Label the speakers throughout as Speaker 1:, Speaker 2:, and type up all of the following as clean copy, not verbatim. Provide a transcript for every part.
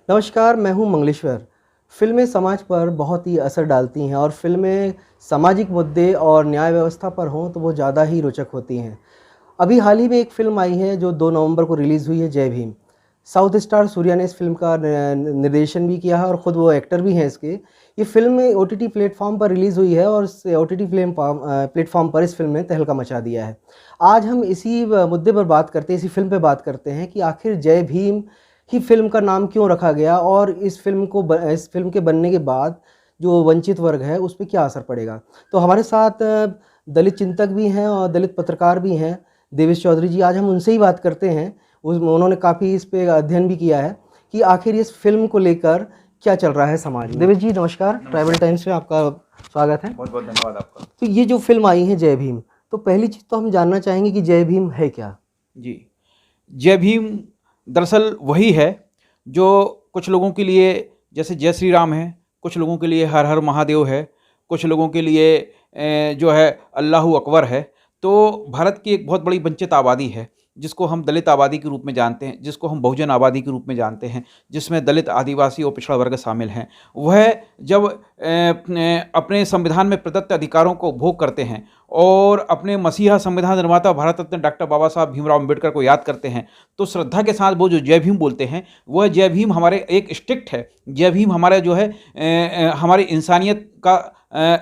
Speaker 1: नमस्कार, मैं हूँ मंगलेश्वर। फ़िल्में समाज पर बहुत ही असर डालती हैं और फ़िल्में सामाजिक मुद्दे और न्याय व्यवस्था पर हों तो वो ज़्यादा ही रोचक होती हैं। अभी हाल ही में एक फ़िल्म आई है जो 2 नवंबर को रिलीज़ हुई है, जय भीम। साउथ स्टार सूर्या ने इस फ़िल्म का निर्देशन भी किया है और ख़ुद वो एक्टर भी हैं इसके। ये फ़िल्म ओटीटी प्लेटफ़ॉर्म पर रिलीज़ हुई है और इस ओटीटी प्लेटफ़ॉर्म पर इस फ़िल्म ने तहलका मचा दिया है। आज हम इसी मुद्दे पर बात करते हैं, इसी फ़िल्म पे बात करते हैं कि आखिर जय भीम ही फ़िल्म का नाम क्यों रखा गया और इस फ़िल्म के बनने के बाद जो वंचित वर्ग है उस पे क्या असर पड़ेगा। तो हमारे साथ दलित चिंतक भी हैं और दलित पत्रकार भी हैं, देवेश चौधरी जी। आज हम उनसे ही बात करते हैं। उन्होंने काफ़ी इस पे अध्ययन भी किया है कि आखिर इस फ़िल्म को लेकर क्या चल रहा है समाज में। देवेश जी नमस्कार, ट्राइबल टाइम्स में आपका स्वागत है।
Speaker 2: बहुत बहुत धन्यवाद आपका।
Speaker 1: तो ये जो फ़िल्म आई है जय भीम, तो पहली चीज़ तो हम जानना चाहेंगे कि जय भीम है क्या?
Speaker 2: जी, जय भीम दरअसल वही है जो कुछ लोगों के लिए जैसे जय श्री राम है, कुछ लोगों के लिए हर हर महादेव है, कुछ लोगों के लिए जो है अल्लाहू अकबर है। तो भारत की एक बहुत बड़ी वंचित आबादी है जिसको हम दलित आबादी के रूप में जानते हैं, जिसको हम बहुजन आबादी के रूप में जानते हैं, जिसमें दलित, आदिवासी और पिछड़ा वर्ग शामिल हैं। वह जब अपने संविधान में प्रदत्त अधिकारों को भोग करते हैं और अपने मसीहा संविधान निर्माता भारत रत्न डॉक्टर बाबा साहब भीमराव अम्बेडकर को याद करते हैं, तो श्रद्धा के साथ वो जो जय भीम बोलते हैं, वह जय भीम हमारे एक स्टिक्ट है। जय भीम हमारा जो है हमारी इंसानियत का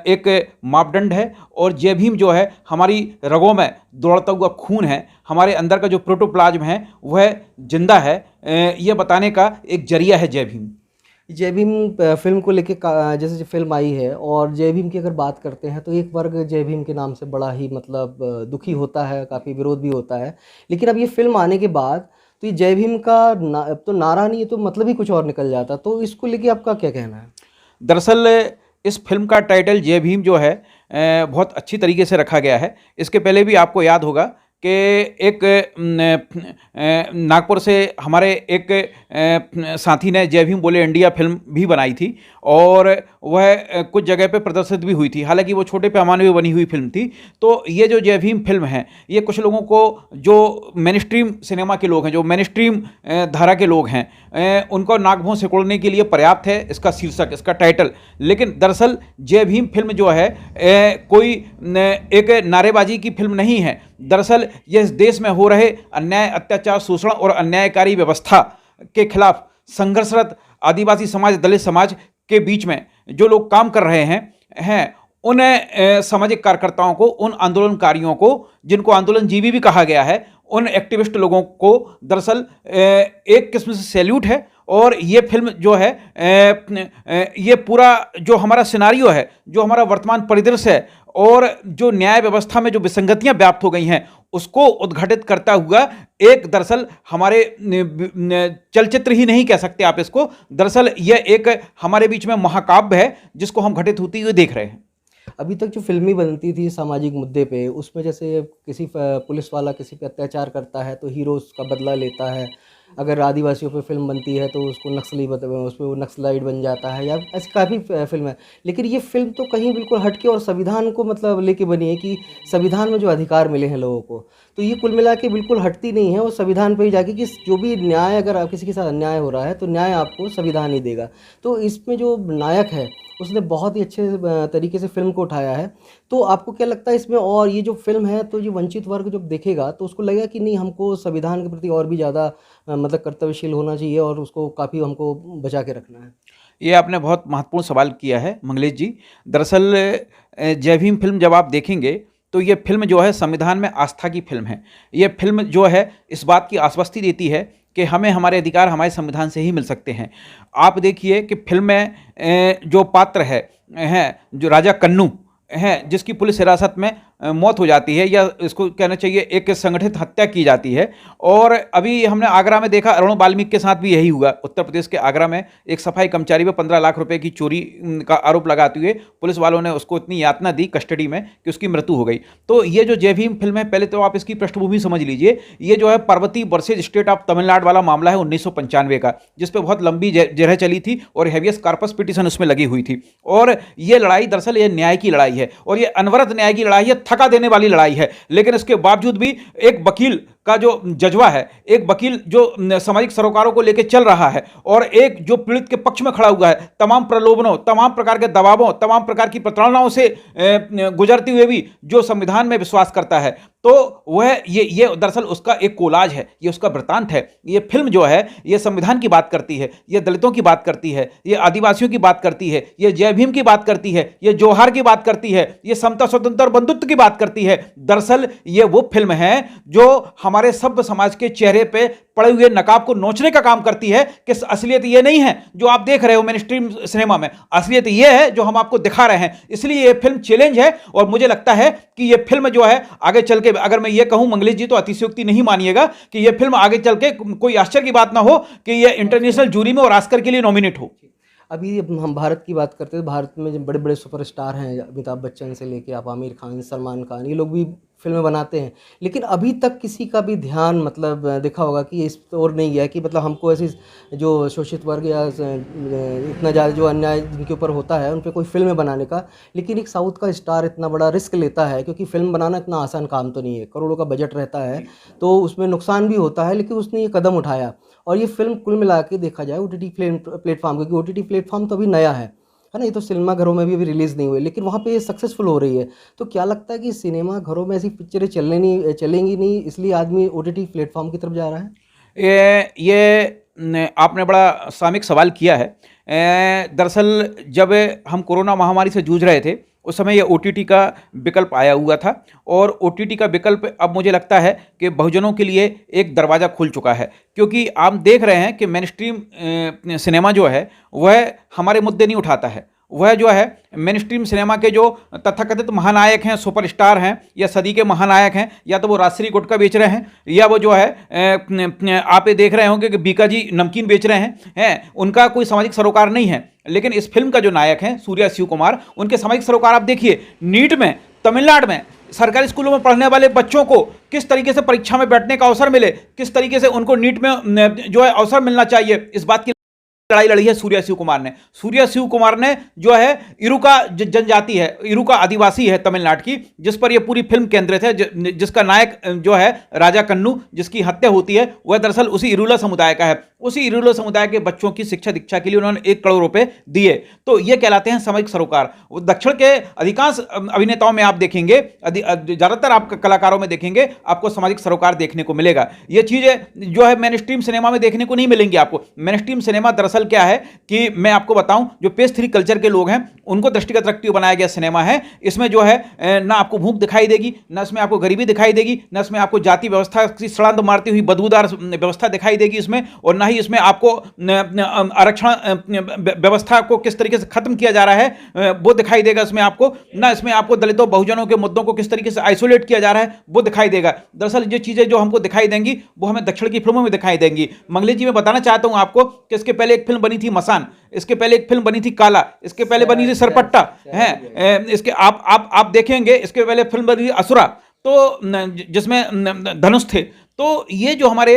Speaker 2: एक मापदंड है और जय भीम जो है हमारी रगों में दौड़ता हुआ खून है, हमारे अंदर का जो प्रोटोप्लाज्म है वह जिंदा है। ये बताने का एक जरिया है जय भीम।
Speaker 1: जय भीम फ़िल्म को लेके जैसे जो फ़िल्म आई है और जय भीम की अगर बात करते हैं तो एक वर्ग जय भीम के नाम से बड़ा ही मतलब दुखी होता है, काफ़ी विरोध भी होता है। लेकिन अब ये फ़िल्म आने के बाद तो ये जय भीम का अब तो नारा नहीं है, तो मतलब ही कुछ और निकल जाता। तो इसको लेके आपका क्या कहना है?
Speaker 2: दरअसल इस फिल्म का टाइटल जय भीम जो है बहुत अच्छी तरीके से रखा गया है। इसके पहले भी आपको याद होगा कि एक नागपुर से हमारे एक साथी ने जय भीम बोले इंडिया फिल्म भी बनाई थी और वह कुछ जगह पे प्रदर्शित भी हुई थी। हालांकि वो छोटे पैमाने पे बनी हुई फिल्म थी। तो ये जो जय भीम फिल्म है, ये कुछ लोगों को जो मेन स्ट्रीम सिनेमा के लोग हैं, जो मेन स्ट्रीम धारा के लोग हैं, उनको नाक भौं सिकोड़ने के लिए पर्याप्त है इसका शीर्षक, इसका टाइटल। लेकिन दरअसल जय भीम फिल्म जो है कोई एक नारेबाजी की फिल्म नहीं है। दरअसल ये इस देश में हो रहे अन्याय, अत्याचार, शोषण और अन्यायकारी व्यवस्था के खिलाफ संघर्षरत आदिवासी समाज, दलित समाज के बीच में जो लोग काम कर रहे हैं उन सामाजिक कार्यकर्ताओं को, उन आंदोलनकारियों को, जिनको आंदोलनजीवी भी कहा गया है, उन एक्टिविस्ट लोगों को दरअसल एक किस्म से सैल्यूट है। और ये फिल्म जो है ये पूरा जो हमारा सिनारियो है, जो हमारा वर्तमान परिदृश्य है और जो न्याय व्यवस्था में जो विसंगतियां व्याप्त हो गई हैं, उसको उद्घाटित करता हुआ एक दरअसल हमारे चलचित्र ही नहीं कह सकते आप इसको, दरअसल यह एक हमारे बीच में महाकाव्य है जिसको हम घटित होती हुई देख रहे हैं।
Speaker 1: अभी तक जो फ़िल्में बनती थी सामाजिक मुद्दे पे, उसमें जैसे किसी पुलिस वाला किसी पे अत्याचार करता है तो हीरो उसका बदला लेता है। अगर आदिवासियों पे फ़िल्म बनती है तो उसको उसपे वो नक्सलाइट बन जाता है, या ऐसी काफ़ी फ़िल्म है। लेकिन ये फ़िल्म तो कहीं बिल्कुल हट के और संविधान को मतलब लेके बनी है कि संविधान में जो अधिकार मिले हैं लोगों को, तो ये कुल मिला के बिल्कुल हटती नहीं है और संविधान पे ही जाके कि जो भी न्याय, अगर आप किसी के साथ अन्याय हो रहा है तो न्याय आपको संविधान ही देगा। तो इसमें जो नायक है उसने बहुत ही अच्छे तरीके से फ़िल्म को उठाया है। तो आपको क्या लगता है इसमें, और ये जो फ़िल्म है तो ये वंचित वर्ग जब देखेगा तो उसको लगेगा कि नहीं, हमको संविधान के प्रति और भी ज़्यादा मतलब कर्तव्यशील होना चाहिए और उसको काफ़ी हमको बचा के रखना है?
Speaker 2: ये आपने बहुत महत्वपूर्ण सवाल किया है मंगलेश जी। दरअसल जय भीम फिल्म जब आप देखेंगे तो ये फिल्म जो है संविधान में आस्था की फिल्म है। ये फिल्म जो है इस बात की आश्वस्ति देती है कि हमें हमारे अधिकार हमारे संविधान से ही मिल सकते हैं। आप देखिए कि फिल्म में जो पात्र है जो राजा कन्नू हैं, जिसकी पुलिस हिरासत में मौत हो जाती है, या इसको कहना चाहिए एक संगठित हत्या की जाती है। और अभी हमने आगरा में देखा, अरुण वाल्मीकि के साथ भी यही हुआ। उत्तर प्रदेश के आगरा में एक सफाई कर्मचारी पर 15 लाख रुपए की चोरी का आरोप लगाते हुए पुलिस वालों ने उसको इतनी यातना दी कस्टडी में कि उसकी मृत्यु हो गई। तो ये जो जय भीम फिल्म है, पहले तो आप इसकी पृष्ठभूमि समझ लीजिए। ये जो है Parvati versus state of Tamil Nadu वाला मामला है 1995 का, जिसपे बहुत लंबी जरह चली थी और हेवियस कार्पस पिटीशन उसमें लगी हुई थी। और ये लड़ाई दरअसल ये न्याय की लड़ाई है और ये अनवरत न्याय की लड़ाई है, थका देने वाली लड़ाई है। लेकिन इसके बावजूद भी एक वकील का जो जज्बा है, एक वकील जो सामाजिक सरोकारों को लेकर चल रहा है और एक जो पीड़ित के पक्ष में खड़ा हुआ है, तमाम प्रलोभनों, तमाम प्रकार के दबावों, तमाम प्रकार की प्रताड़नाओं से गुजरते हुए भी जो संविधान में विश्वास करता है, तो वह ये दरअसल उसका एक कोलाज है, ये उसका वृत्तांत है। ये फिल्म जो है ये संविधान की बात करती है, ये दलितों की बात करती है, ये आदिवासियों की बात करती है, ये जय भीम की बात करती है, ये जोहार की बात करती है, ये समता, स्वतंत्र और बंधुत्व की बात करती है। दरअसल ये वो फिल्म है जो हमारे सभ्य समाज के चेहरे पे पड़े हुए नकाब को नोचने का काम करती है कि असलियत ये नहीं है जो आप देख रहे हो मेन स्ट्रीम सिनेमा में, असलियत ये है जो हम आपको दिखा रहे हैं। इसलिए ये फिल्म चैलेंज है और मुझे लगता है कि ये फिल्म जो है आगे चल के, अगर मैं ये कहूं मंगलेश जी तो अतिशयोक्ति नहीं मानिएगा, कि ये फिल्म आगे चल के कोई आश्चर्य की बात ना हो कि ये इंटरनेशनल जूरी में और ऑस्कर के लिए नॉमिनेट हो।
Speaker 1: अभी हम भारत की बात करते हैं, भारत में जो बड़े बड़े सुपरस्टार हैं, अमिताभ बच्चन से लेके आप आमिर खान, सलमान खान, ये लोग भी फिल्में बनाते हैं, लेकिन अभी तक किसी का भी ध्यान मतलब देखा होगा कि इस ओर नहीं गया कि मतलब हमको ऐसी जो शोषित वर्ग या इतना ज़्यादा जो अन्याय जिनके ऊपर होता है उन पर कोई फिल्में बनाने का। लेकिन एक साउथ का स्टार इतना बड़ा रिस्क लेता है, क्योंकि फिल्म बनाना इतना आसान काम तो नहीं है, करोड़ों का बजट रहता है, तो उसमें नुकसान भी होता है, लेकिन उसने ये कदम उठाया। और ये फिल्म कुल मिला के देखा जाए OTT प्लेटफॉर्म, क्योंकि OTT प्लेटफॉर्म तो अभी नया है ना, ये तो सिनेमा घरों में भी अभी रिलीज़ नहीं हुई, लेकिन वहाँ पे ये सक्सेसफुल हो रही है। तो क्या लगता है कि सिनेमा घरों में ऐसी पिक्चरें चलेंगी नहीं, इसलिए आदमी OTT प्लेटफॉर्म की तरफ जा रहा है?
Speaker 2: ये आपने बड़ा सामयिक सवाल किया है। दरअसल जब हम कोरोना महामारी से जूझ रहे थे उस समय ये OTT का विकल्प आया हुआ था, और OTT का विकल्प अब मुझे लगता है कि बहुजनों के लिए एक दरवाज़ा खुल चुका है, क्योंकि आप देख रहे हैं कि मेन स्ट्रीम सिनेमा जो है वह हमारे मुद्दे नहीं उठाता है। वह जो है मेन स्ट्रीम सिनेमा के जो तथाकथित महानायक हैं, सुपरस्टार हैं या सदी के महानायक हैं, या तो वो राजश्री गुटखा बेच रहे हैं, या वो जो है आप ये देख रहे होंगे कि बीका जी नमकीन बेच रहे हैं, उनका कोई सामाजिक सरोकार नहीं है। लेकिन इस फिल्म का जो नायक है सूर्या शिव कुमार, उनके सामाजिक सरोकार आप देखिए। नीट में तमिलनाडु में सरकारी स्कूलों में पढ़ने वाले बच्चों को किस तरीके से परीक्षा में बैठने का अवसर मिले, किस तरीके से उनको नीट में जो है अवसर मिलना चाहिए, इस बात की लड़ाई लड़ी है सूर्या शिव कुमार ने। सूर्या शिव कुमार ने जो है इरुका जनजाति है, इरुका आदिवासी है तमिलनाडु की, जिस पर यह पूरी फिल्म केंद्रित है, जिसका नायक जो है राजा कन्नू, जिसकी हत्या होती है, वह दरअसल उसी इरुला समुदाय का है। उसी इरुला समुदाय के बच्चों की शिक्षा दीक्षा के लिए उन्होंने 1 करोड़ रुपए दिए। तो ये कहलाते हैं सामाजिक सरोकार। दक्षिण के अधिकांश अभिनेताओं में आप देखेंगे, ज्यादातर आप कलाकारों में देखेंगे, आपको सामाजिक सरोकार देखने को मिलेगा। ये चीजें जो है मेन स्ट्रीम सिनेमा में देखने को नहीं मिलेंगी आपको। मेन स्ट्रीम सिनेमा दरअसल क्या है कि मैं आपको बताऊं, जो पेज 3 कल्चर के लोग हैं उनको दृष्टिगत रखते हुए बनाया गया सिनेमा है। इसमें जो है ना आपको भूख दिखाई देगी, ना इसमें आपको गरीबी दिखाई देगी, ना इसमें आपको जाति व्यवस्था की सड़ांध मारती हुई बदबूदार व्यवस्था दिखाई देगी इसमें, और ना ही इसमें आपको आरक्षण व्यवस्था को किस तरीके से खत्म किया जा रहा है वो दिखाई देगा इसमें आपको, ना इसमें आपको दलितों बहुजनों के मुद्दों को किस तरीके से आइसोलेट किया जा रहा है वो दिखाई देगा। दरअसल ये चीजें जो हमको दिखाई देंगी वो हमें दक्षिण की फिल्मों में दिखाई देंगी। मंगलेश जी, मैं बताना चाहता हूं आपको कि इसके पहले एक फिल्म बनी थी मसान, इसके पहले एक फिल्म बनी थी काला, इसके पहले बनी थी सरपट्टा है, इसके आप देखेंगे इसके पहले फिल्म बनी थी असुरा, तो जिसमें धनुष थे। तो ये जो हमारे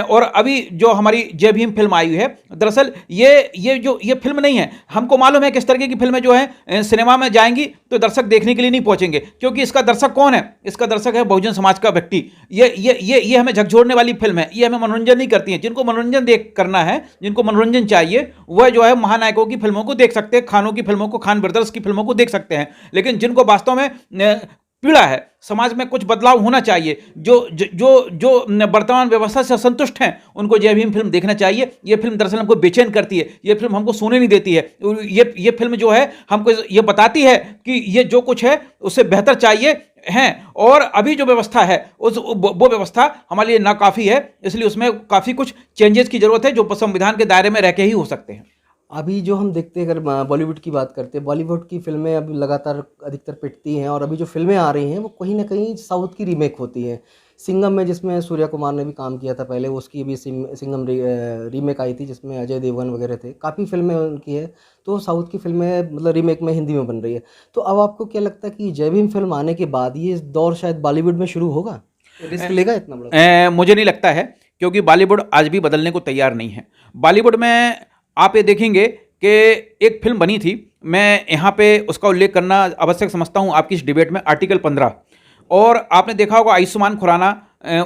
Speaker 2: और अभी जो हमारी जय भीम फिल्म आई है, दरअसल ये फिल्म नहीं है। हमको मालूम है किस तरीके की फिल्में जो है सिनेमा में जाएंगी तो दर्शक देखने के लिए नहीं पहुंचेंगे, क्योंकि इसका दर्शक कौन है? इसका दर्शक है बहुजन समाज का व्यक्ति। ये हमें झकझोरने वाली फिल्म है, ये हमें मनोरंजन नहीं करती है। जिनको मनोरंजन देख करना है, जिनको मनोरंजन चाहिए, वह जो है महानायकों की फिल्मों को देख सकते हैं, खानों की फिल्मों को, खान ब्रदर्स की फिल्मों को देख सकते हैं। लेकिन जिनको वास्तव में पीड़ा है, समाज में कुछ बदलाव होना चाहिए, जो वर्तमान व्यवस्था से असंतुष्ट हैं, उनको जय भीम फिल्म देखना चाहिए। ये फिल्म दरअसल हमको बेचैन करती है, ये फिल्म हमको सोने नहीं देती है। ये फिल्म जो है हमको ये बताती है कि ये जो कुछ है उससे बेहतर चाहिए हैं, और अभी जो व्यवस्था है वो व्यवस्था हमारे लिए नाकाफी है। इसलिए उसमें काफ़ी कुछ चेंजेस की जरूरत है, जो संविधान के दायरे में रह के ही हो सकते हैं।
Speaker 1: अभी जो हम देखते हैं, अगर बॉलीवुड की बात करते हैं, बॉलीवुड की फिल्में अभी लगातार अधिकतर पिटती हैं, और अभी जो फिल्में आ रही हैं वो कहीं ना कहीं साउथ की रीमेक होती हैं। सिंघम में, जिसमें सूर्या कुमार ने भी काम किया था पहले, उसकी भी सिंघम रीमेक आई थी जिसमें अजय देवगन वगैरह थे। काफ़ी फिल्में उनकी है, तो साउथ की फिल्में मतलब रीमेक में हिंदी में बन रही है। तो अब आपको क्या लगता है कि जय भीम फिल्म आने के बाद ये दौर शायद बॉलीवुड में शुरू होगा? रिस्क लेगा इतना बड़ा?
Speaker 2: मुझे नहीं लगता है, क्योंकि बॉलीवुड आज भी बदलने को तैयार नहीं है। बॉलीवुड में आप ये देखेंगे कि एक फिल्म बनी थी, मैं यहाँ पे उसका उल्लेख करना आवश्यक समझता हूँ आपकी इस डिबेट में, आर्टिकल 15। और आपने देखा होगा आयुष्मान खुराना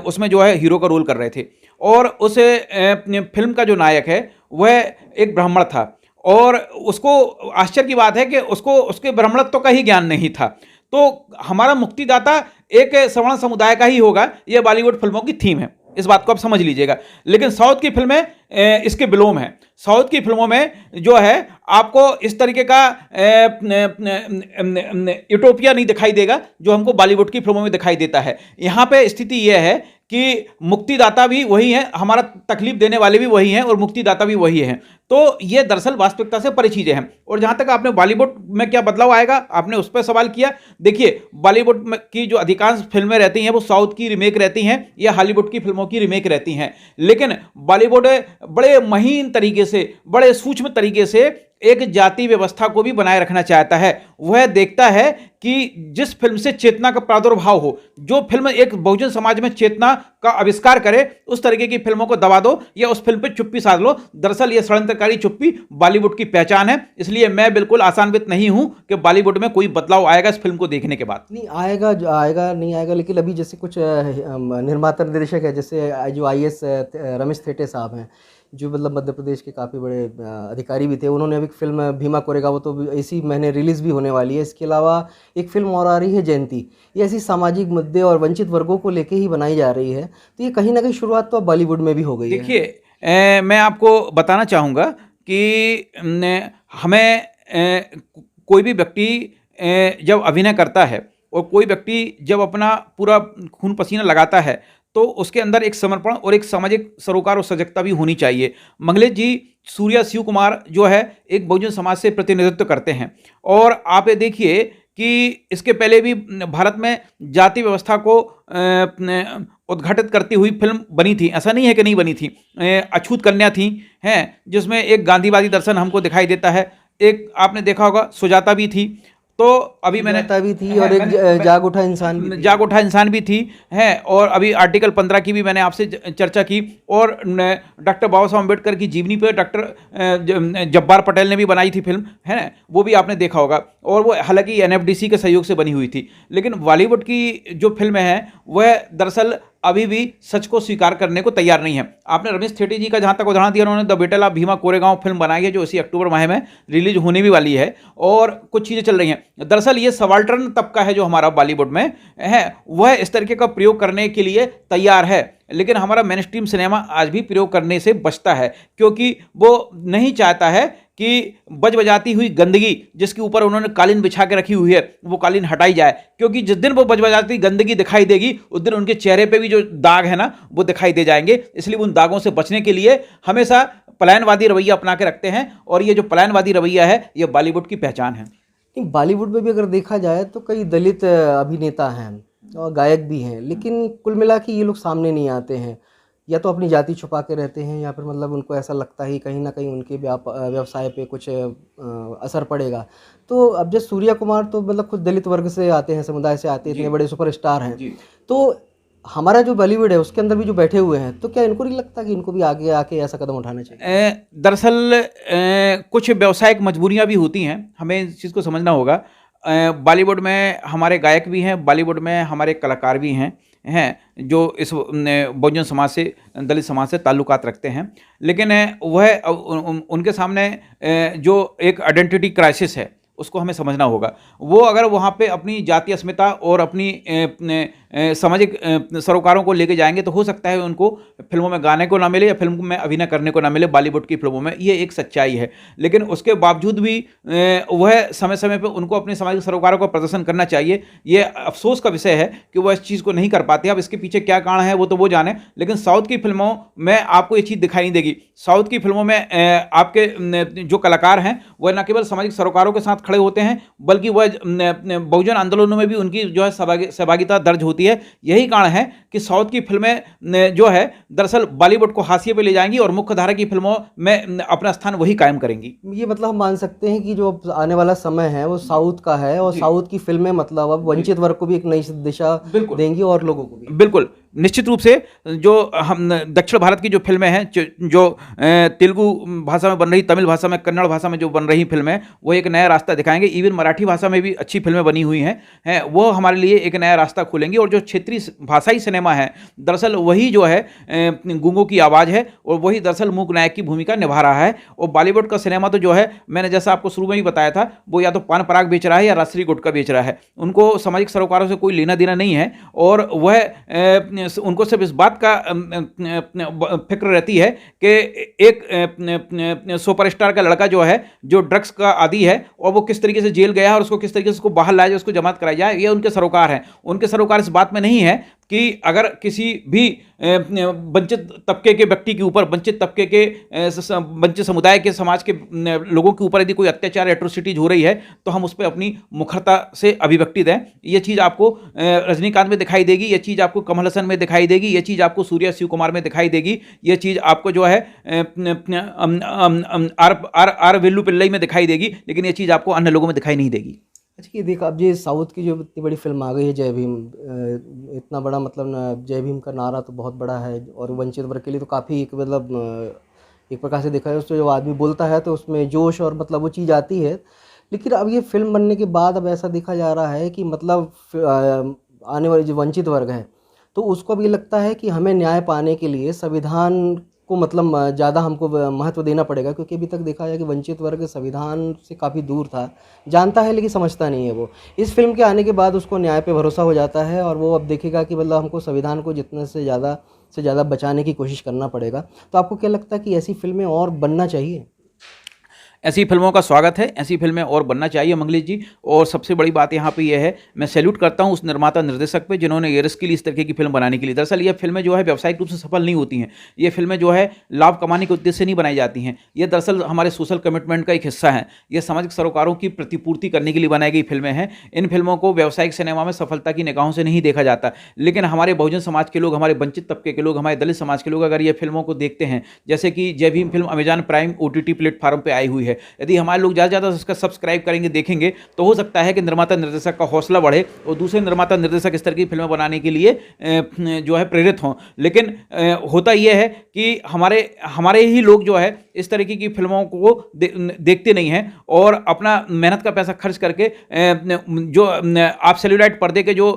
Speaker 2: उसमें जो है हीरो का रोल कर रहे थे, और उस फिल्म का जो नायक है वह एक ब्राह्मण था, और उसको आश्चर्य की बात है कि उसको उसके ब्राह्मणत्व का ही ज्ञान नहीं था। तो हमारा मुक्तिदाता एक सवर्ण समुदाय का ही होगा, यह बॉलीवुड फिल्मों की थीम है, इस बात को आप समझ लीजिएगा। लेकिन साउथ की फिल्में इसके विलोम हैं। साउथ की फिल्मों में जो है आपको इस तरीके का यूटोपिया नहीं दिखाई देगा जो हमको बॉलीवुड की फिल्मों में दिखाई देता है। यहाँ पे स्थिति यह है कि मुक्तिदाता भी वही है, हमारा तकलीफ देने वाले भी वही हैं, और मुक्तिदाता भी वही है। तो ये दरअसल वास्तविकता से परे चीजें हैं। और जहां तक आपने बॉलीवुड में क्या बदलाव आएगा, आपने उस पर सवाल किया। देखिए, बॉलीवुड में की जो अधिकांश फिल्में रहती हैं वो साउथ की रीमेक रहती हैं या हॉलीवुड की फिल्मों की रीमेक रहती हैं। लेकिन बॉलीवुड बड़े महीन तरीके से, बड़े सूक्ष्म तरीके से एक जाति व्यवस्था को भी बनाए रखना चाहता है। वह देखता है कि जिस फिल्म से चेतना का प्रादुर्भाव हो, जो फिल्म एक बहुजन समाज में चेतना का आविष्कार करे, उस तरीके की फिल्मों को दबा दो या उस फिल्म पे चुप्पी साध लो। दरअसल यह षड्यंत्रकारी चुप्पी बॉलीवुड की पहचान है। इसलिए मैं बिल्कुल आशान्वित नहीं हूं कि बॉलीवुड में कोई बदलाव आएगा इस फिल्म को देखने के बाद।
Speaker 1: नहीं आएगा, जो आएगा नहीं आएगा, लेकिन अभी जैसे कुछ निर्माता निर्देशक है, जैसे जो IAS रमेश थेटे साहब हैं, जो मतलब मध्य प्रदेश के काफ़ी बड़े अधिकारी भी थे, उन्होंने अभी फिल्म भीमा कोरेगा, वो तो इसी महीने रिलीज़ भी होने वाली है। इसके अलावा एक फिल्म और आ रही है जयंती, ये ऐसी सामाजिक मुद्दे और वंचित वर्गों को लेके ही बनाई जा रही है। तो ये कहीं ना कहीं शुरुआत तो अब बॉलीवुड में भी हो गई है।
Speaker 2: देखिए, मैं आपको बताना चाहूँगा कि हमें कोई भी व्यक्ति जब अभिनय करता है और कोई व्यक्ति जब अपना पूरा खून पसीना लगाता है, तो उसके अंदर एक समर्पण और एक सामाजिक सरोकार और सजगता भी होनी चाहिए। मंगलेश जी, सूर्या शिव कुमार जो है एक बहुजन समाज से प्रतिनिधित्व करते हैं, और आप ये देखिए कि इसके पहले भी भारत में जाति व्यवस्था को उद्घाटित करती हुई फिल्म बनी थी, ऐसा नहीं है कि नहीं बनी थी। अछूत कन्या थी, हैं, जिसमें एक गांधीवादी दर्शन हमको दिखाई देता है। एक आपने देखा होगा सुजाता भी थी। तो अभी मैंने
Speaker 1: भी थी, और एक जाग उठा इंसान भी
Speaker 2: जाग उठा इंसान भी थी, है। और अभी आर्टिकल 15 की भी मैंने आपसे चर्चा की, और डॉक्टर बाबा साहब अम्बेडकर की जीवनी पर डॉक्टर जब्बार पटेल ने भी बनाई थी फिल्म, है ना, वो भी आपने देखा होगा। और वो हालांकि NFDC के सहयोग से बनी हुई थी। लेकिन बॉलीवुड की जो फिल्में हैं वह दरअसल अभी भी सच को स्वीकार करने को तैयार नहीं है। आपने रमेश थेटे जी का जहां तक उदाहरण दिया, उन्होंने the battle of Bhima Koregaon film बनाई है, जो इसी अक्टूबर माह में रिलीज होने भी वाली है, और कुछ चीज़ें चल रही हैं। दरअसल ये सबाल्टर्न तबका है जो हमारा बॉलीवुड में है, वह इस तरीके का प्रयोग करने के लिए तैयार है। लेकिन हमारा मेन स्ट्रीम सिनेमा आज भी प्रयोग करने से बचता है, क्योंकि वो नहीं चाहता है कि बज बजाती हुई गंदगी जिसके ऊपर उन्होंने कालीन बिछा के रखी हुई है, वो कालीन हटाई जाए। क्योंकि जिस दिन वो बज बजाती गंदगी दिखाई देगी, उस दिन उनके चेहरे पे भी जो दाग है ना, वो दिखाई दे जाएंगे। इसलिए उन दागों से बचने के लिए हमेशा पलायनवादी रवैया अपना के रखते हैं, और ये जो पलायनवादी रवैया है, ये बॉलीवुड की पहचान है।
Speaker 1: बॉलीवुड में भी अगर देखा जाए तो कई दलित अभिनेता हैं और गायक भी हैं, लेकिन कुल मिला के ये लोग सामने नहीं आते हैं। या तो अपनी जाति छुपा के रहते हैं, या फिर मतलब उनको ऐसा लगता है कहीं ना कहीं उनके व्यवसाय पे कुछ असर पड़ेगा। तो अब जैसे सूर्या कुमार तो मतलब खुद दलित वर्ग से आते हैं, समुदाय से आते हैं, इतने बड़े सुपरस्टार हैं। तो हमारा जो बॉलीवुड है उसके अंदर भी जो बैठे हुए हैं, तो क्या इनको नहीं लगता कि इनको भी आगे आके ऐसा कदम उठाना चाहिए?
Speaker 2: दरअसल कुछ व्यावसायिक मजबूरियां भी होती हैं, हमें इस चीज़ को समझना होगा। बॉलीवुड में हमारे गायक भी हैं, बॉलीवुड में हमारे कलाकार भी हैं जो इस बहुजन समाज से, दलित समाज से ताल्लुकात रखते हैं। लेकिन वह उनके सामने जो एक आइडेंटिटी क्राइसिस है, उसको हमें समझना होगा। वो अगर वहाँ पे अपनी जातीय अस्मिता और अपनी सामाजिक सरोकारों को लेके जाएंगे, तो हो सकता है उनको फिल्मों में गाने को ना मिले या फिल्म में अभिनय करने को ना मिले बॉलीवुड की फिल्मों में। ये एक सच्चाई है। लेकिन उसके बावजूद भी वह समय समय पे उनको अपने सामाजिक सरोकारों का प्रदर्शन करना चाहिए। ये अफसोस का विषय है कि वह इस चीज़ को नहीं कर पाते। अब इसके पीछे क्या कारण है वो तो वो जाने। लेकिन साउथ की फिल्मों में आपको ये चीज़ दिखाई नहीं देगी। साउथ की फिल्मों में आपके जो कलाकार हैं वह न केवल सामाजिक सरोकारों के साथ खड़े होते हैं, बल्कि वह बहुजन आंदोलनों में भी उनकी जो है सहभागिता दर्ज होती है। यही कारण है कि साउथ की फिल्में जो है दरअसल बॉलीवुड को हाशिए पे ले जाएंगी और मुख्य धारा की फिल्मों में अपना स्थान वही कायम करेंगी।
Speaker 1: ये मतलब हम मान सकते हैं कि जो आने वाला समय है वो साउथ का है, और साउथ की फिल्में मतलब अब वंचित वर्ग को भी एक नई दिशा देंगी और लोगों को भी।
Speaker 2: बिल्कुल निश्चित रूप से जो हम दक्षिण भारत की जो फिल्में हैं, जो तेलुगु भाषा में बन रही, तमिल भाषा में, कन्नड़ भाषा में जो बन रही फिल्में, वो एक नया रास्ता दिखाएंगे। इवन मराठी भाषा में भी अच्छी फिल्में बनी हुई हैं, वो हमारे लिए एक नया रास्ता खोलेंगी। और जो क्षेत्रीय भाषाई सिनेमा है, दरअसल वही जो है गूंगों की आवाज़ है, और वही दरअसल मूक नायक की भूमिका निभा रहा है। और बॉलीवुड का सिनेमा तो जो है, मैंने जैसा आपको शुरू में ही बताया था, वो या तो पान पराग बेच रहा है या राष्ट्रीय गुटखा बेच रहा है। उनको सामाजिक सरोकारों से कोई लेना देना नहीं है, और वह उनको सिर्फ इस बात का फिक्र रहती है कि एक सुपरस्टार का लड़का जो है, जो ड्रग्स का आदी है, और वो किस तरीके से जेल गया है और उसको किस तरीके से उसको बाहर लाया जाए, उसको जमात कराई जाए, ये उनके सरोकार हैं। उनके सरोकार इस बात में नहीं है कि अगर किसी भी वंचित तबके के व्यक्ति के ऊपर, वंचित तबके के वंचित समुदाय के, समाज के लोगों के ऊपर यदि कोई अत्याचार, एट्रोसिटीज हो रही है, तो हम उस पर अपनी मुखरता से अभिव्यक्ति दें। ये चीज़ आपको रजनीकांत में दिखाई देगी, ये चीज़ आपको कमल हसन में दिखाई देगी, ये चीज़ आपको सूर्या शिव कुमार में दिखाई देगी, ये चीज़ आपको जो है आर वेल्लू पिल्लई में दिखाई देगी, लेकिन ये चीज़ आपको अन्य लोगों में दिखाई नहीं देगी।
Speaker 1: अच्छा, ये देखो अब ये साउथ की जो इतनी बड़ी फिल्म आ गई है जय भीम, इतना बड़ा मतलब जय भीम का नारा तो बहुत बड़ा है, और वंचित वर्ग के लिए तो काफ़ी एक मतलब एक प्रकार से देखा है, उसमें जो आदमी बोलता है तो उसमें जोश और मतलब वो चीज़ आती है। लेकिन अब ये फिल्म बनने के बाद अब ऐसा देखा जा रहा है कि मतलब आने वाले जो वंचित वर्ग है, तो उसको अब ये लगता है कि हमें न्याय पाने के लिए संविधान को मतलब ज़्यादा हमको महत्व देना पड़ेगा, क्योंकि अभी तक देखा है कि वंचित वर्ग संविधान से काफ़ी दूर था, जानता है लेकिन समझता नहीं है वो। इस फिल्म के आने के बाद उसको न्याय पे भरोसा हो जाता है, और वो अब देखेगा कि मतलब हमको संविधान को जितने से ज़्यादा बचाने की कोशिश करना पड़ेगा। तो आपको क्या लगता है कि ऐसी फिल्में और बनना चाहिए?
Speaker 2: ऐसी फिल्मों का स्वागत है, ऐसी फिल्में और बनना चाहिए मंगलेश जी। और सबसे बड़ी बात यहाँ पे यह है, मैं सैल्यूट करता हूँ उस निर्माता निर्देशक पे जिन्होंने ये रिस्क ली इस तरीके की फिल्म बनाने के लिए। दरअसल ये फिल्में जो है व्यावसायिक रूप से सफल नहीं होती हैं, ये फिल्में जो है लाभ कमाने के उद्देश्य से नहीं बनाई जाती हैं, ये दरअसल हमारे सोशल कमिटमेंट का एक हिस्सा है। ये सामाजिक सरोकारों की प्रतिपूर्ति करने के लिए बनाई गई फिल्में हैं। इन फिल्मों को व्यावसायिक सिनेमा में सफलता की निगाहों से नहीं देखा जाता, लेकिन हमारे बहुजन समाज के लोग, हमारे वंचित तबके के लोग, हमारे दलित समाज के लोग अगर ये फिल्मों को देखते हैं, जैसे कि जय Bhim film Amazon prime OTT platform पर आई हुई है, यदि हमारे लोग ज़्यादा से ज़्यादा उसका सब्सक्राइब करेंगे, देखेंगे, तो हो सकता है कि निर्माता निर्देशक का हौसला बढ़े और दूसरे निर्माता निर्देशक इस तरह की फिल्में बनाने के लिए जो है प्रेरित हों। लेकिन होता यह है कि हमारे ही लोग जो है इस तरीके की फिल्मों को देखते नहीं हैं, और अपना मेहनत का पैसा खर्च करके जो आप सेल्यूलाइट पर्दे के जो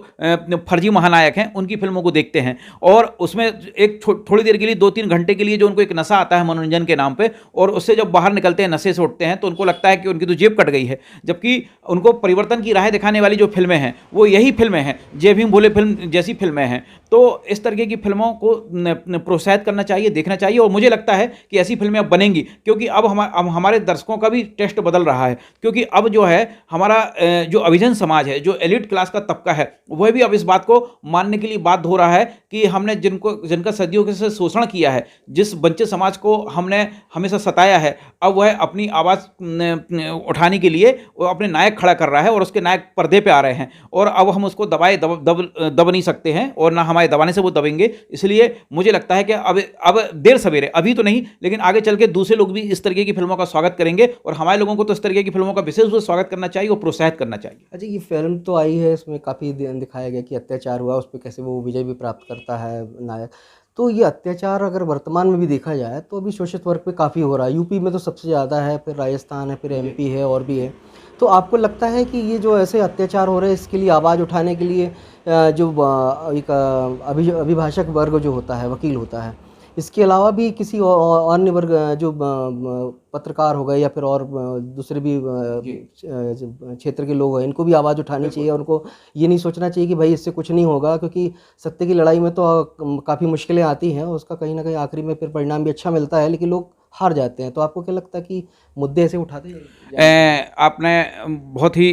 Speaker 2: फर्जी महानायक हैं उनकी फिल्मों को देखते हैं, और उसमें एक थोड़ी देर के लिए 2-3 घंटे के लिए जो उनको एक नशा आता है मनोरंजन के नाम पे, और उससे जब बाहर निकलते हैं, नशे से उठते हैं, तो उनको लगता है कि उनकी तो जेब कट गई है। जबकि उनको परिवर्तन की राह दिखाने वाली जो फिल्में हैं वो यही फिल्में हैं, जय भीम भोले फिल्म जैसी फिल्में हैं। तो इस तरीके की फिल्मों को प्रोत्साहित करना चाहिए, देखना चाहिए, और मुझे लगता है कि ऐसी फिल्में अब बनेंगी, क्योंकि अब हमारे दर्शकों का भी टेस्ट बदल रहा है। क्योंकि अब जो है हमारा जो अभिजन समाज है, जो एलिट क्लास का तबका है, वह भी अब इस बात को मानने के लिए बाध्य हो रहा है कि हमने जिनका सदियों से शोषण किया है, जिस वंचित समाज को हमने हमेशा सताया है, अब वह अपनी आवाज़ उठाने के लिए वो अपने नायक खड़ा कर रहा है, और उसके नायक पर्दे पे आ रहे हैं, और अब हम उसको दब नहीं सकते हैं, और ना हमारे दबाने से वो दबेंगे। इसलिए मुझे लगता है कि अब देर सवेरे, अभी तो नहीं, लेकिन आगे चल के दूसरे लोग भी इस तरीके की फिल्मों का स्वागत करेंगे, और हमारे लोगों को तो इस तरीके की फिल्मों का विशेष रूप से स्वागत करना चाहिए और प्रोत्साहित करना चाहिए।
Speaker 1: अच्छा, ये फिल्म तो आई है, इसमें काफ़ी दिखाया गया कि अत्याचार हुआ, उस पर कैसे वो विजय भी प्राप्त करता है नायक। तो ये अत्याचार अगर वर्तमान में भी देखा जाए तो अभी शोषित वर्ग पे काफ़ी हो रहा है। यूपी में तो सबसे ज़्यादा है, फिर राजस्थान है, फिर MP है, और भी है। तो आपको लगता है कि ये जो ऐसे अत्याचार हो रहे हैं, इसके लिए आवाज़ उठाने के लिए जो एक अभिभाषक वर्ग जो होता है, वकील होता है, इसके अलावा भी किसी अन्य वर्ग जो पत्रकार हो गए या फिर और दूसरे भी क्षेत्र के लोग हैं, इनको भी आवाज़ उठानी चाहिए, और उनको ये नहीं सोचना चाहिए कि भाई इससे कुछ नहीं होगा, क्योंकि सत्य की लड़ाई में तो काफ़ी मुश्किलें आती हैं, उसका कहीं ना कहीं आखिरी में फिर परिणाम भी अच्छा मिलता है, लेकिन लोग हार जाते हैं। तो आपको क्या लगता है कि मुद्दे ऐसे उठाते हैं?
Speaker 2: आपने बहुत ही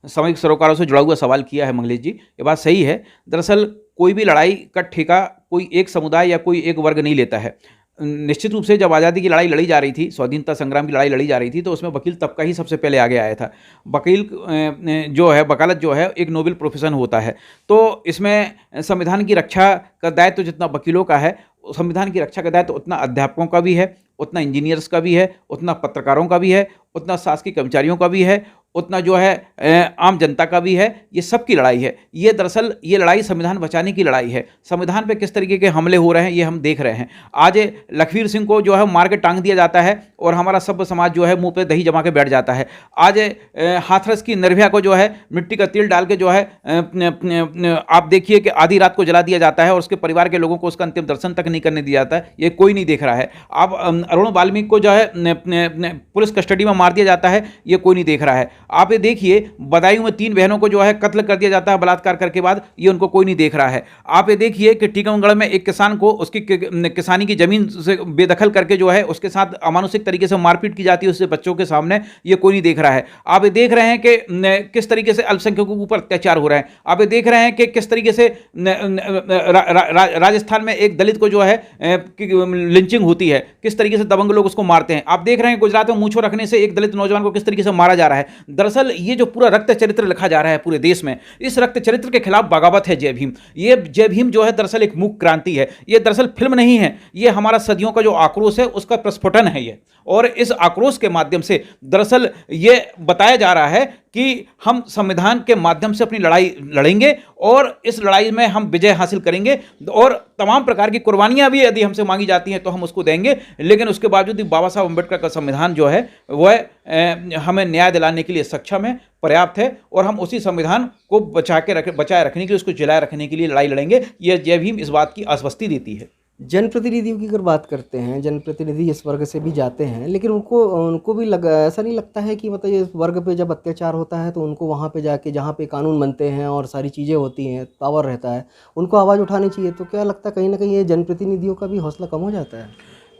Speaker 2: सामाजिक सरोकारों से जुड़ा हुआ सवाल किया है मंगलेश जी, ये बात सही है। दरअसल कोई भी लड़ाई का ठेका कोई एक समुदाय या कोई एक वर्ग नहीं लेता है। निश्चित रूप से जब आज़ादी की लड़ाई लड़ी जा रही थी, स्वाधीनता संग्राम की लड़ाई लड़ी जा रही थी, तो उसमें वकील तबका ही सबसे पहले आगे आया था। वकील जो है, वकालत जो है, एक नोबेल प्रोफेशन होता है। तो इसमें संविधान की रक्षा का दायित्व जितना वकीलों का है, संविधान की रक्षा का दायित्व उतना अध्यापकों का भी है, उतना इंजीनियर्स का भी है, उतना पत्रकारों का भी है, उतना शासकीय कर्मचारियों का भी है, उतना जो है आम जनता का भी है। ये सबकी लड़ाई है। ये दरअसल ये लड़ाई संविधान बचाने की लड़ाई है। संविधान पे किस तरीके के हमले हो रहे हैं ये हम देख रहे हैं। आज लखवीर सिंह को जो है मार के टांग दिया जाता है और हमारा सभ्य समाज जो है मुंह पे दही जमा के बैठ जाता है। आज हाथरस की निर्भया को जो है मिट्टी का तेल डाल के जो है आप देखिए कि आधी रात को जला दिया जाता है और उसके परिवार के लोगों को उसका अंतिम दर्शन तक नहीं करने दिया जाता है। ये कोई नहीं देख रहा है। अब अरुण वाल्मीकि को जो है पुलिस कस्टडी में मार दिया जाता है, ये कोई नहीं देख रहा है। आप ये देखिए बदायूं में 3 बहनों को जो है कत्ल कर दिया जाता है बलात्कार करके बाद, ये उनको कोई नहीं देख रहा है। आप ये देखिए कि टीकमगढ़ में एक किसान को उसकी किसानी की जमीन से बेदखल करके जो है उसके साथ अमानुषिक तरीके से मारपीट की जाती है उससे बच्चों के सामने, ये कोई नहीं देख रहा है। आप ये देख रहे हैं कि किस तरीके से अल्पसंख्यकों के ऊपर अत्याचार हो रहे हैं। आप ये देख रहे हैं कि किस तरीके से राजस्थान में एक दलित को जो है लिंचिंग होती है, किस तरीके से दबंग लोग उसको मारते हैं। आप देख रहे हैं गुजरात में मूंछों रखने से एक दलित नौजवान को किस तरीके से मारा जा रहा है। दरअसल ये जो पूरा रक्त चरित्र लिखा जा रहा है पूरे देश में, इस रक्त चरित्र के खिलाफ बगावत है जय भीम। ये जय भीम जो है दरअसल एक मूक क्रांति है। ये दरअसल फिल्म नहीं है, ये हमारा सदियों का जो आक्रोश है उसका प्रस्फुटन है ये। और इस आक्रोश के माध्यम से दरअसल ये बताया जा रहा है कि हम संविधान के माध्यम से अपनी लड़ाई लड़ेंगे और इस लड़ाई में हम विजय हासिल करेंगे और तमाम प्रकार की कुर्बानियां भी यदि हमसे मांगी जाती हैं तो हम उसको देंगे। लेकिन उसके बावजूद बाबा साहब अम्बेडकर का संविधान जो है वह हमें न्याय दिलाने के लिए सक्षम है, पर्याप्त है और हम उसी संविधान को बचाए रखने के लिए, उसको जिलाए रखने के लिए लड़ाई लड़ेंगे। यह जय भीम इस बात की आश्वस्ति देती है।
Speaker 1: जनप्रतिनिधियों की अगर बात करते हैं, जनप्रतिनिधि इस वर्ग से भी जाते हैं, लेकिन उनको भी ऐसा नहीं लगता है कि मतलब इस वर्ग पे जब अत्याचार होता है तो उनको वहाँ पे जाके जहाँ पे कानून बनते हैं और सारी चीज़ें होती हैं, पावर रहता है, उनको आवाज़ उठानी चाहिए। तो क्या लगता है कहीं ना कहीं ये जनप्रतिनिधियों का भी हौसला कम हो जाता है?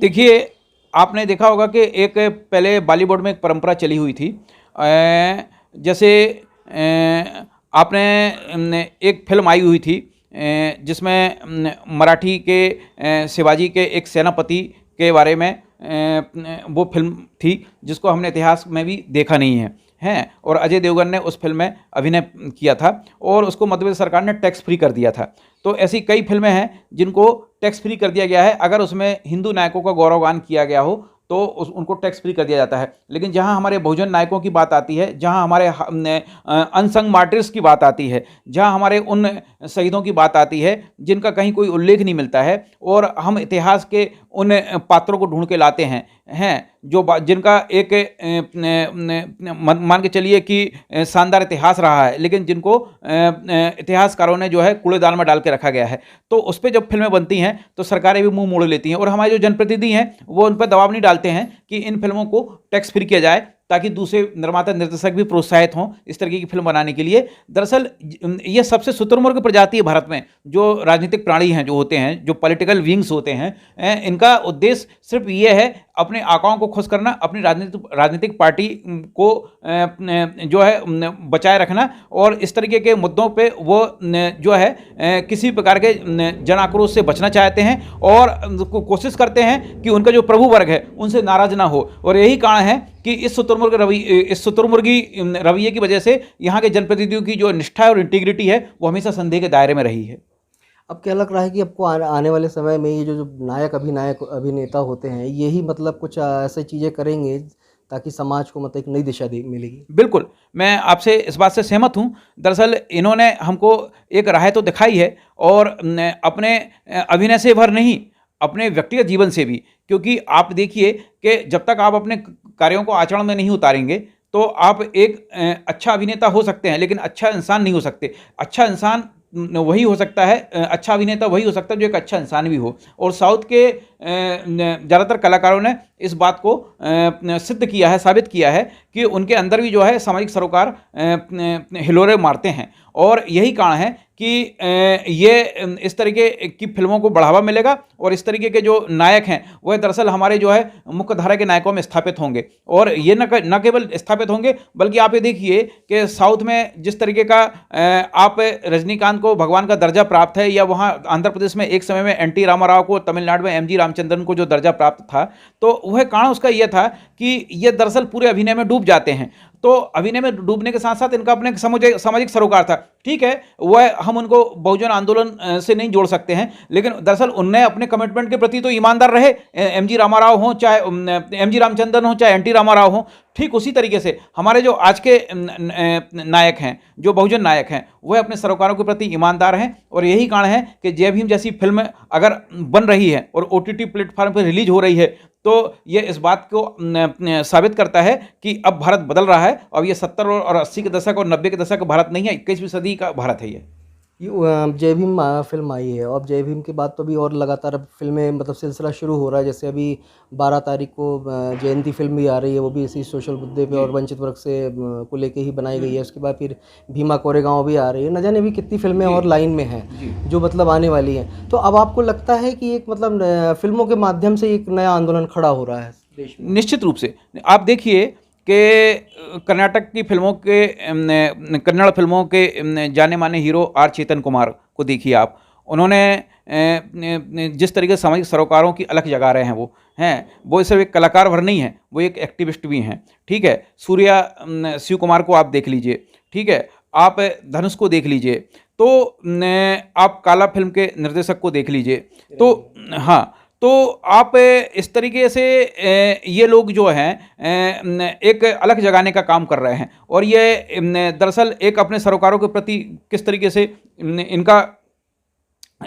Speaker 2: देखिए, आपने देखा होगा कि एक पहले बॉलीवुड में एक परंपरा चली हुई थी। जैसे आपने एक फिल्म आई हुई थी जिसमें मराठी के शिवाजी के एक सेनापति के बारे में वो फिल्म थी जिसको हमने इतिहास में भी देखा नहीं है और अजय देवगन ने उस फिल्म में अभिनय किया था और उसको मध्य प्रदेश सरकार ने टैक्स फ्री कर दिया था। तो ऐसी कई फिल्में हैं जिनको टैक्स फ्री कर दिया गया है। अगर उसमें हिंदू नायकों का गौरवगान किया गया हो तो उनको टैक्स फ्री कर दिया जाता है। लेकिन जहां हमारे बहुजन नायकों की बात आती है, जहां हमारे अनसंग मार्टिर्स की बात आती है, जहां हमारे उन शहीदों की बात आती है जिनका कहीं कोई उल्लेख नहीं मिलता है और हम इतिहास के उन पात्रों को ढूंढ के लाते हैं जो जिनका एक मान के चलिए कि शानदार इतिहास रहा है, लेकिन जिनको इतिहासकारों ने जो है कूड़ेदान में डाल के रखा गया है। तो उस पर जब फिल्में बनती हैं तो सरकारें भी मुंह मोड़ लेती हैं और हमारे जो जनप्रतिनिधि हैं वो उन पर दबाव नहीं डालते हैं कि इन फिल्मों को टैक्स फ्री किया जाए ताकि दूसरे निर्माता निर्देशक भी प्रोत्साहित हों इस तरीके की फिल्म बनाने के लिए। दरअसल ये सबसे शुतुरमुर्ग प्रजाति है भारत में, जो राजनीतिक प्राणी हैं, जो होते हैं, जो पॉलिटिकल विंग्स होते हैं, इनका उद्देश्य सिर्फ ये है अपने आकाओं को खुश करना, अपनी राजनीतिक पार्टी को जो है बचाए रखना और इस तरीके के मुद्दों पे वो जो है किसी प्रकार के जन आक्रोश से बचना चाहते हैं और कोशिश करते हैं कि उनका जो प्रभु वर्ग है उनसे नाराज ना हो। और यही कारण है कि इस शुतुरमुर्गी रवैये की वजह से यहाँ के जनप्रतिनिधियों की जो निष्ठा और इंटीग्रिटी है वो हमेशा संदेह के दायरे में रही है।
Speaker 1: अब क्या लग रहा है कि आपको आने वाले समय में ये जो नायक अभिनेता होते हैं यही मतलब कुछ ऐसी चीज़ें करेंगे ताकि समाज को मतलब एक नई दिशा मिलेगी?
Speaker 2: बिल्कुल, मैं आपसे इस बात से सहमत हूँ। दरअसल इन्होंने हमको एक राह तो दिखाई है और अपने अभिनय से भर नहीं, अपने व्यक्तिगत जीवन से भी, क्योंकि आप देखिए कि जब तक आप अपने कार्यों को आचरण में नहीं उतारेंगे तो आप एक अच्छा अभिनेता हो सकते हैं लेकिन अच्छा इंसान नहीं हो सकते। अच्छा इंसान वही हो सकता है, अच्छा अभिनेता वही हो सकता है जो एक अच्छा इंसान भी हो। और साउथ के ज़्यादातर कलाकारों ने इस बात को सिद्ध किया है, साबित किया है कि उनके अंदर भी जो है सामाजिक सरोकार हिलोरे मारते हैं और यही कारण है कि ये इस तरीके की फिल्मों को बढ़ावा मिलेगा और इस तरीके के जो नायक हैं वह दरअसल हमारे जो है मुख्य धारा के नायकों में स्थापित होंगे। और ये न केवल स्थापित होंगे बल्कि आप ये देखिए कि साउथ में जिस तरीके का आप रजनीकांत को भगवान का दर्जा प्राप्त है, या वहाँ आंध्र प्रदेश में एक समय में एन.टी. रामाराव को, तमिलनाडु में एम.जी. रामचंद्रन को जो दर्जा प्राप्त था, तो वह कारण उसका यह था कि ये दरअसल पूरे अभिनय में डूब जाते हैं। तो अभिनय में डूबने के साथ साथ इनका अपने सामाजिक सरोकार था। ठीक है, वह हम उनको बहुजन आंदोलन से नहीं जोड़ सकते हैं, लेकिन दरअसल उनने अपने कमिटमेंट के प्रति तो ईमानदार रहे। एमजी रामाराव हों, चाहे एमजी रामचंद्रन हो, चाहे एनटी रामाराव हों। ठीक उसी तरीके से हमारे जो आज के नायक हैं, जो बहुजन नायक हैं, वह अपने सरोकारों के प्रति ईमानदार हैं। और यही कारण है कि जय भीम जैसी फिल्म अगर बन रही है और ओटीटी प्लेटफॉर्म पर रिलीज हो रही है, तो ये इस बात को साबित करता है कि अब भारत बदल रहा है। अब ये 70 और 80 के दशक और 90 के दशक का भारत नहीं है, 21वीं सदी का भारत है ये।
Speaker 1: जय भीम फिल्म आई है, और जय भीम के बाद तो अभी और लगातार अब फिल्में मतलब सिलसिला शुरू हो रहा है। जैसे अभी 12 तारीख को जयंती फिल्म भी आ रही है, वो भी इसी सोशल मुद्दे पे और वंचित वर्ग से को लेके ही बनाई गई है। उसके बाद फिर भीमा कोरेगांव भी आ रही है। न जाने भी कितनी फिल्में और लाइन में हैं जो मतलब आने वाली हैं। तो अब आपको लगता है कि एक मतलब फिल्मों के माध्यम से एक नया आंदोलन खड़ा हो रहा है देश में?
Speaker 2: निश्चित रूप से आप देखिए कि कर्नाटक की फिल्मों के कन्नड़ फिल्मों के जाने माने हीरो आर चेतन कुमार को देखिए आप। उन्होंने जिस तरीके से सामाजिक सरोकारों की अलग जगा रहे हैं, वो सिर्फ एक कलाकार भर नहीं है, वो एक एक्टिविस्ट भी हैं। ठीक है, सूर्या शिव कुमार को आप देख लीजिए। ठीक है, आप धनुष को देख लीजिए, तो आप काला फिल्म के निर्देशक को देख लीजिए। तो हाँ, तो आप इस तरीके से ये लोग जो हैं एक अलग जगाने का काम कर रहे हैं। और ये दरअसल एक अपने सरोकारों के प्रति किस तरीके से इनका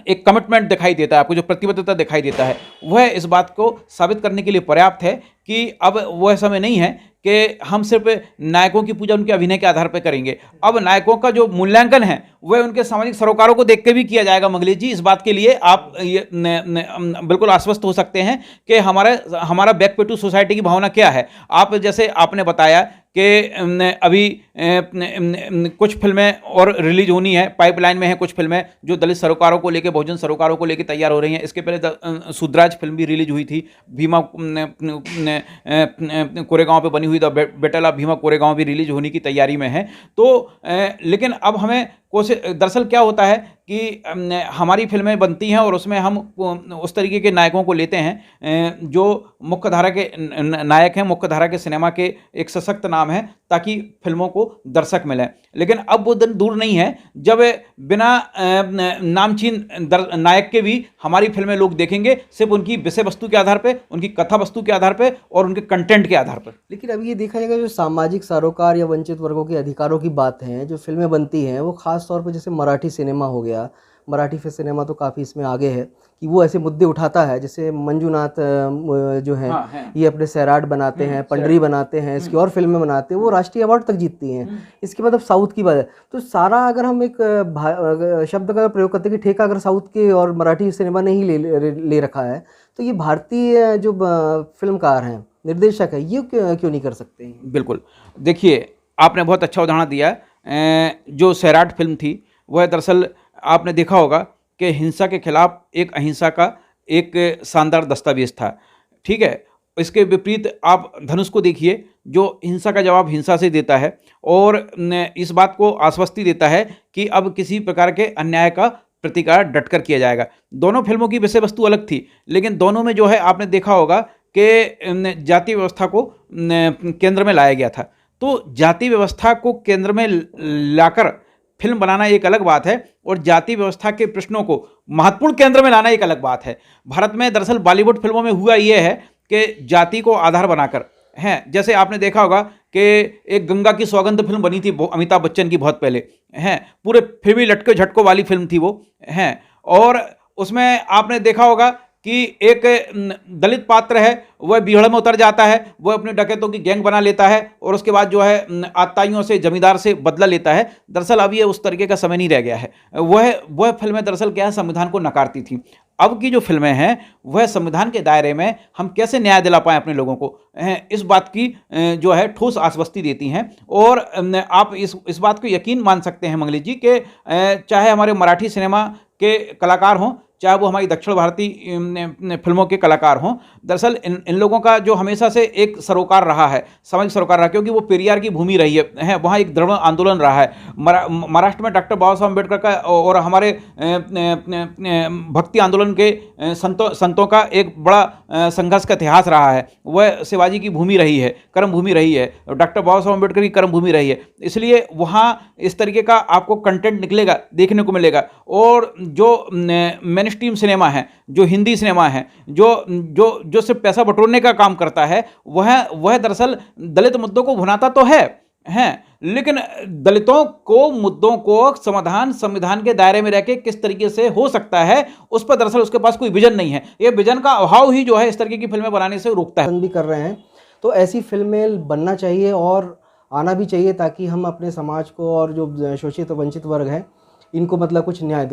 Speaker 2: एक कमिटमेंट दिखाई देता है, आपको जो प्रतिबद्धता दिखाई देता है, वह इस बात को साबित करने के लिए पर्याप्त है कि अब वह समय नहीं है कि हम सिर्फ नायकों की पूजा उनके अभिनय के आधार पर करेंगे। अब नायकों का जो मूल्यांकन है वह उनके सामाजिक सरोकारों को देख के भी किया जाएगा। मंगलेश जी, इस बात के लिए आप ये बिल्कुल आश्वस्त हो सकते हैं कि हमारा बैक पे टू सोसाइटी की भावना क्या है। आप जैसे आपने बताया कि अभी कुछ फिल्में और रिलीज होनी है, पाइपलाइन में है कुछ फिल्में जो दलित सरोकारों को लेकर, बहुजन सरोकारों को लेकर तैयार हो रही हैं। इसके पहले सुद्राज फिल्म भी रिलीज हुई थी, भीमा कोरेगांव पे बनी हुई the battle of Bhima Koregaon भी रिलीज होने की तैयारी में है। तो लेकिन अब हमें कोशिश, दरअसल क्या होता है कि हमारी फिल्में बनती हैं और उसमें हम उस तरीके के नायकों को लेते हैं जो मुख्य धारा के नायक हैं, मुख्य धारा के सिनेमा के एक सशक्त नाम है, ताकि फिल्मों को दर्शक मिलें। लेकिन अब वो दिन दूर नहीं है जब बिना नामचीन नायक के भी हमारी फिल्में लोग देखेंगे, सिर्फ उनकी विषय वस्तु के आधार पर, उनकी कथा वस्तु के आधार पर और उनके कंटेंट के आधार पर।
Speaker 1: लेकिन अब ये देखा जाएगा, जो सामाजिक सरोकार या वंचित वर्गों के अधिकारों की बात है, जो फिल्में बनती हैं, वो खास तौर पे जैसे मराठी सिनेमा हो गया, मराठी सिनेमा तो काफ़ी इसमें आगे है कि वो ऐसे मुद्दे उठाता है। जैसे मंजूनाथ जो है, ये अपने सैराट बनाते हैं, पंडरी बनाते हैं, इसकी और फिल्में बनाते हैं, वो राष्ट्रीय अवार्ड तक जीतती हैं। इसके बाद अब साउथ की बात है, तो सारा अगर हम एक शब्द का प्रयोग करते हैं कि ठेका अगर साउथ के और मराठी सिनेमा ने ही ले रखा है, तो ये भारतीय जो फिल्मकार हैं, निर्देशक है, ये क्यों नहीं कर सकते हैं?
Speaker 2: बिल्कुल, देखिए आपने बहुत अच्छा उदाहरण दिया। जो सैराट फिल्म थी, वह दरअसल आपने देखा होगा कि हिंसा के खिलाफ एक अहिंसा का एक शानदार दस्तावेज था। ठीक है, इसके विपरीत आप धनुष को देखिए, जो हिंसा का जवाब हिंसा से देता है और इस बात को आश्वस्ति देता है कि अब किसी प्रकार के अन्याय का प्रतिकार डटकर किया जाएगा। दोनों फिल्मों की विषय वस्तु अलग थी, लेकिन दोनों में जो है आपने देखा होगा कि जाति व्यवस्था को केंद्र में लाया गया था। तो जाति व्यवस्था को केंद्र में लाकर फिल्म बनाना एक अलग बात है, और जाति व्यवस्था के प्रश्नों को महत्वपूर्ण केंद्र में लाना एक अलग बात है। भारत में दरअसल बॉलीवुड फिल्मों में हुआ ये है कि जाति को आधार बनाकर हैं, जैसे आपने देखा होगा कि एक गंगा की सौगंध फिल्म बनी थी अमिताभ बच्चन की बहुत पहले, हैं, पूरे फिल्मी लटके झटकों वाली फिल्म थी वो, हैं, और उसमें आपने देखा होगा कि एक दलित पात्र है, वह बीहड़ में उतर जाता है, वह अपने डकैतों की गैंग बना लेता है और उसके बाद जो है आताइयों से, जमींदार से बदला लेता है। दरअसल अब ये उस तरीके का समय नहीं रह गया है। वह फिल्में दरअसल क्या है, संविधान को नकारती थी। अब की जो फिल्में हैं वह संविधान के दायरे में हम कैसे न्याय दिला पाएँ अपने लोगों को, इस बात की जो है ठोस आश्वस्ति देती हैं। और आप इस बात को यकीन मान सकते हैं मंगली जी कि चाहे हमारे मराठी सिनेमा के कलाकार हों, चाहे वो हमारी दक्षिण भारतीय फिल्मों के कलाकार हों। दरअसल इन लोगों का जो हमेशा से एक सरोकार रहा है, सामाजिक सरोकार रहा, क्योंकि वो पेरियार की भूमि रही है, वहाँ एक दृढ़ आंदोलन रहा है। महाराष्ट्र में डॉक्टर बाबा साहब अम्बेडकर का और हमारे भक्ति आंदोलन के संतों का एक बड़ा संघर्ष का इतिहास रहा है। वह शिवाजी की भूमि रही है, कर्म भूमि रही है, डॉक्टर बाबा साहब अम्बेडकर की कर्म भूमि रही है। इसलिए वहाँ इस तरीके का आपको कंटेंट निकलेगा, देखने को मिलेगा। और जो मेन स्ट्रीम सिनेमा है, जो हिंदी सिनेमा है, जो जो जो सिर्फ पैसा बटोरने का काम करता है, वह दरअसल दलित मुद्दों को भुनाता तो है, लेकिन दलितों को मुद्दों को समाधान संविधान के दायरे में रह के किस तरीके से हो सकता है, उस पर दरअसल उसके पास कोई विजन नहीं है। ये विजन का अभाव ही जो है इस तरीके की फिल्में बनाने से रोकता है।
Speaker 1: पसंद भी कर रहे हैं, तो ऐसी फिल्में बनना चाहिए और आना भी चाहिए, ताकि हम अपने समाज को और जो शोषित वंचित वर्ग हैं इनको मतलब कुछ न्याय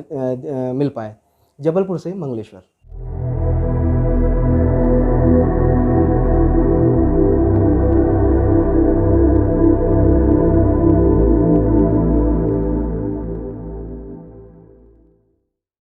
Speaker 1: मिल पाए। जबलपुर से मंगलेश्वर।